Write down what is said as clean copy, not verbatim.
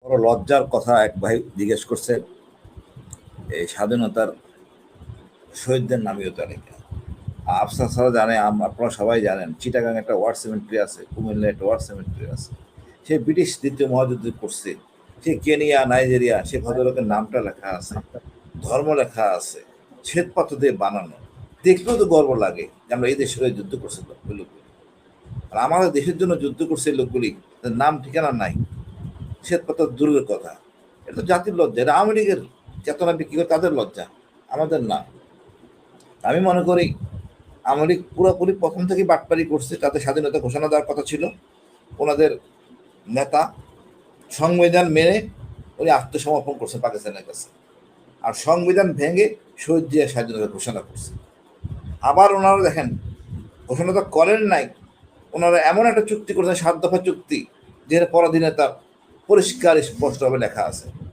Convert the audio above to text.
বড় লজ্জার কথা এক ভাই জিজ্ঞেস করছে, এই স্বাধীনতার শহীদদের নামীয় তালিকা। আফসার সারা জানে, আপনারা সবাই জানেন, চিটাগাং একটা ওয়ার সিমেন্ট্রি আছে, কুমিল্লা একটা ওয়ার সিমেন্ট্রি আছে। সে ব্রিটিশ দ্বিতীয় মহাযুদ্ধ করছে, সে কেনিয়া, নাইজেরিয়া, সে ভদ্রলোকের নামটা লেখা আছে, ধর্ম লেখা আছে, শ্বেতপাথর দিয়ে বানানো। দেখলেও তো গর্ব লাগে যে আমরা এই দেশের হয়ে যুদ্ধ করছি ওই লোকগুলি। আর আমাদের দেশের জন্য যুদ্ধ করছে এই লোকগুলি, তাদের নাম ঠিকানা নাই, শ্বেতপাথর দূরের কথা। এটা তো জাতির লজ্জা, এটা আওয়ামী লীগের চেতনা বিক্রি করে তাদের লজ্জা, আমাদের না। আমি মনে করি আওয়ামী লীগ পুরোপুরি প্রথম থেকে বাটপারি করছে, তাদের স্বাধীনতা ঘোষণা দেওয়ার কথা ছিল। ওনাদের নেতা সংবিধান মেনে উনি আত্মসমর্পণ করছে পাকিস্তানের কাছে, আর সংবিধান ভেঙে শহীদ জিয়া স্বাধীনতা ঘোষণা করছে। আবার ওনারা দেখেন ঘোষণা তো করেন নাই, ওনারা এমন একটা চুক্তি করেছেন, 7 দফা চুক্তি, যেটা পরাধীনতা পরিষ্কার স্পষ্টভাবে লেখা আছে।